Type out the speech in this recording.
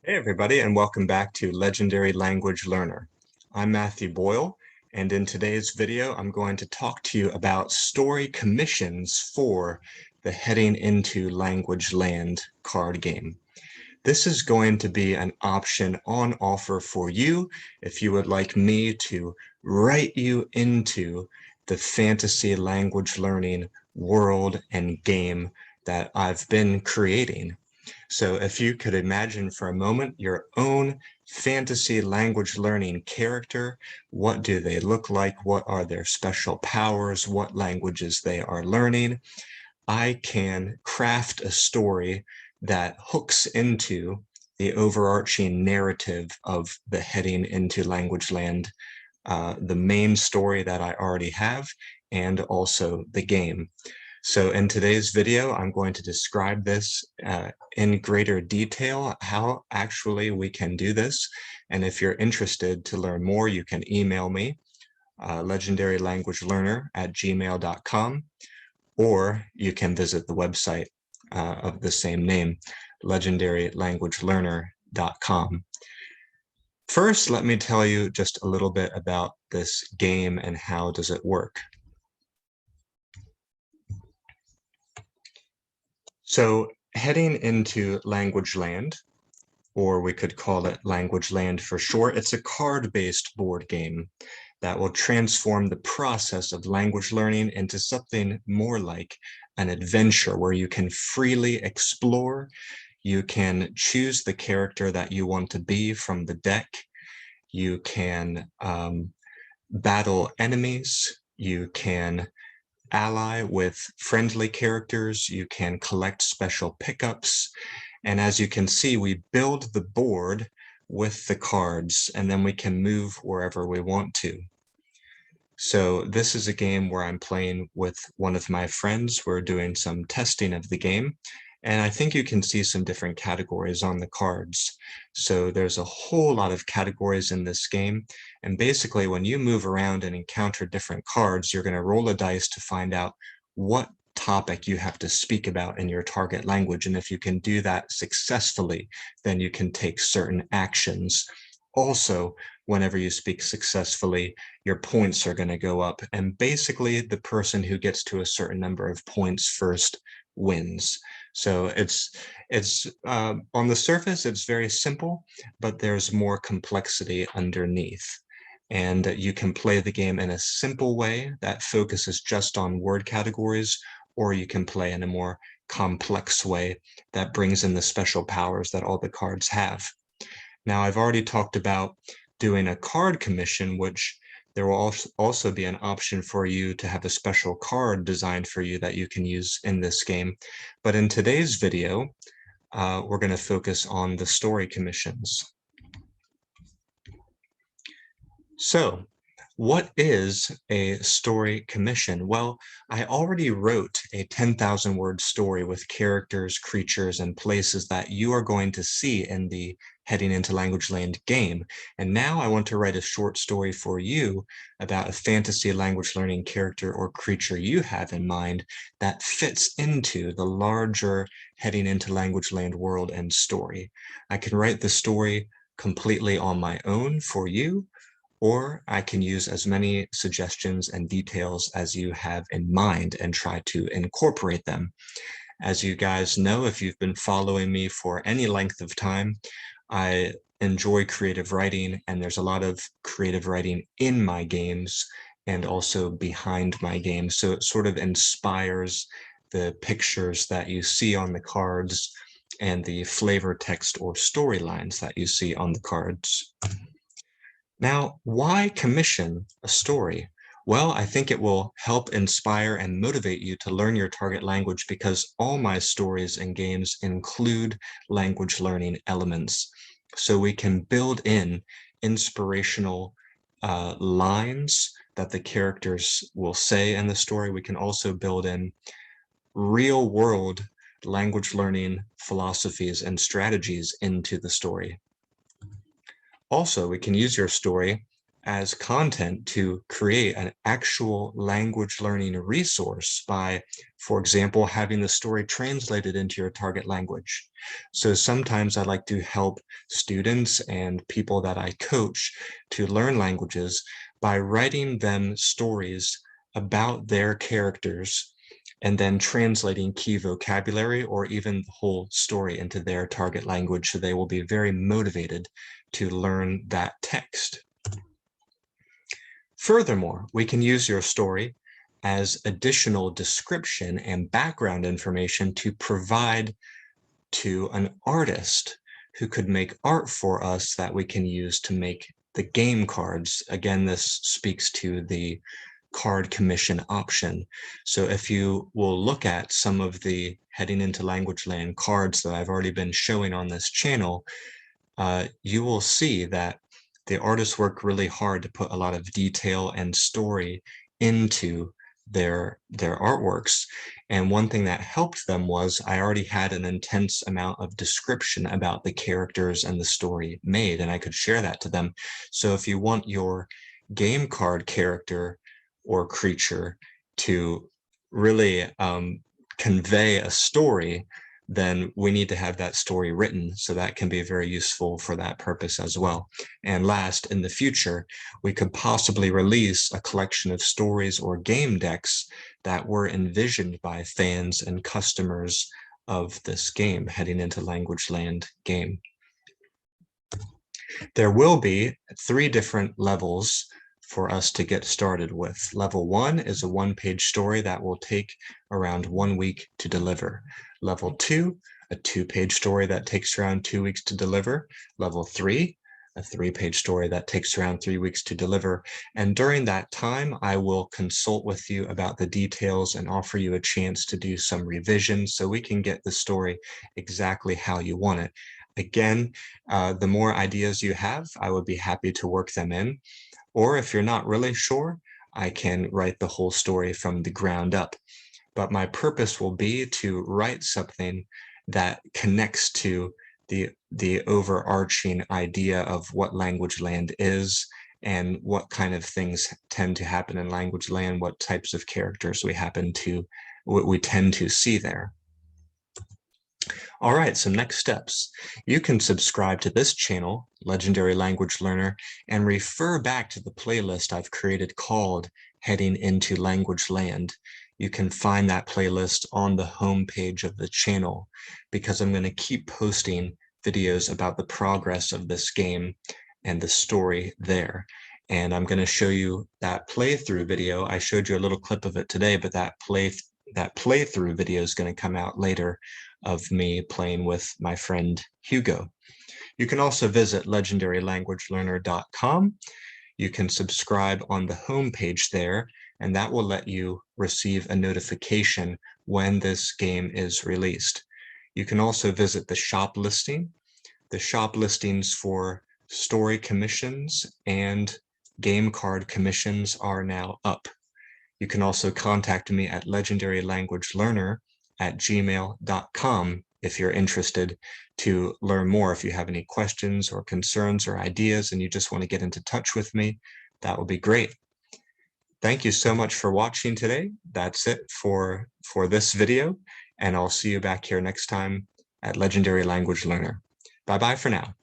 Hey everybody, and welcome back to Legendary Language Learner. I'm Matthew Boyle, and in today's video, I'm going to talk to you about story commissions for the Heading into Language Land card game. This is going to be an option on offer for you if you would like me to write you into the fantasy language learning world and game that I've been creating. So if you could imagine for a moment your own fantasy language learning character, what do they look like? What are their special powers? What languages they are learning? I can craft a story that hooks into the overarching narrative of the Heading into Language Land, the main story that I already have, and also the game. So in today's video, I'm going to describe this in greater detail, how actually we can do this. And if you're interested to learn more, you can email me, legendarylanguagelearner@gmail.com, or you can visit the website of the same name, legendarylanguagelearner.com. First, let me tell you just a little bit about this game and how does it work. So Heading into Language Land, or we could call it Language Land for short, it's a card-based board game that will transform the process of language learning into something more like an adventure where you can freely explore, you can choose the character that you want to be from the deck, you can battle enemies, you can ally with friendly characters, you can collect special pickups, and as you can see, we build the board with the cards, and then we can move wherever we want to. So this is a game where I'm playing with one of my friends. We're doing some testing of the game, and I think you can see some different categories on the cards. So there's a whole lot of categories in this game, and basically when you move around and encounter different cards, you're going to roll a dice to find out what topic you have to speak about in your target language. And if you can do that successfully, then you can take certain actions. Also, whenever you speak successfully, your points are going to go up. And basically, the person who gets to a certain number of points first wins. So it's on the surface, it's very simple, but there's more complexity underneath. And you can play the game in a simple way that focuses just on word categories, or you can play in a more complex way that brings in the special powers that all the cards have. Now, I've already talked about doing a card commission, which there will also be an option for you to have a special card designed for you that you can use in this game. But in today's video, we're going to focus on the story commissions. So what is a story commission? Well, I already wrote a 10,000 word story with characters, creatures, and places that you are going to see in the Heading into Language Land game. And now I want to write a short story for you about a fantasy language learning character or creature you have in mind that fits into the larger Heading into Language Land world and story. I can write the story completely on my own for you, or I can use as many suggestions and details as you have in mind and try to incorporate them. As you guys know, if you've been following me for any length of time, I enjoy creative writing, and there's a lot of creative writing in my games and also behind my games. So it sort of inspires the pictures that you see on the cards and the flavor text or storylines that you see on the cards. Now, why commission a story? Well, I think it will help inspire and motivate you to learn your target language because all my stories and games include language learning elements. So we can build in inspirational lines that the characters will say in the story. We can also build in real world language learning philosophies and strategies into the story. Also, we can use your story as content to create an actual language learning resource by, for example, having the story translated into your target language. So sometimes I like to help students and people that I coach to learn languages by writing them stories about their characters and then translating key vocabulary or even the whole story into their target language, so they will be very motivated to learn that text. Furthermore, we can use your story as additional description and background information to provide to an artist who could make art for us that we can use to make the game cards. Again, this speaks to the card commission option. So if you will look at some of the Heading into Language Land cards that I've already been showing on this channel, you will see that the artists work really hard to put a lot of detail and story into their artworks. And one thing that helped them was I already had an intense amount of description about the characters and the story made, and I could share that to them. So if you want your game card character or creature to really convey a story, then we need to have that story written. So that can be very useful for that purpose as well. And last, in the future, we could possibly release a collection of stories or game decks that were envisioned by fans and customers of this game, Heading into Language Land game. There will be 3 different levels for us to get started with. Level 1 is a 1-page story that will take around 1 week to deliver. Level 2, a 2-page story that takes around 2 weeks to deliver. Level 3, a 3-page story that takes around 3 weeks to deliver. And during that time, I will consult with you about the details and offer you a chance to do some revisions so we can get the story exactly how you want it. Again, the more ideas you have, I would be happy to work them in. Or if you're not really sure, I can write the whole story from the ground up. But my purpose will be to write something that connects to the overarching idea of what Language Land is and what kind of things tend to happen in Language Land, what types of characters we tend to see there. All right, so next steps. You can subscribe to this channel, Legendary Language Learner, and refer back to the playlist I've created called Heading into Language Land. You can find that playlist on the home page of the channel, because I'm going to keep posting videos about the progress of this game and the story there. And I'm going to show you that playthrough video. I showed you a little clip of it today, but that playthrough video is going to come out later, of me playing with my friend Hugo. You can also visit legendarylanguagelearner.com. You can subscribe on the homepage there, and that will let you receive a notification when this game is released. You can also visit the shop listing. The shop listings for story commissions and game card commissions are now up. You can also contact me at legendarylanguagelearner@gmail.com if you're interested to learn more. If you have any questions or concerns or ideas and you just want to get into touch with me, that would be great. Thank you so much for watching today. That's it for this video, and I'll see you back here next time at Legendary Language Learner. Bye-bye for now.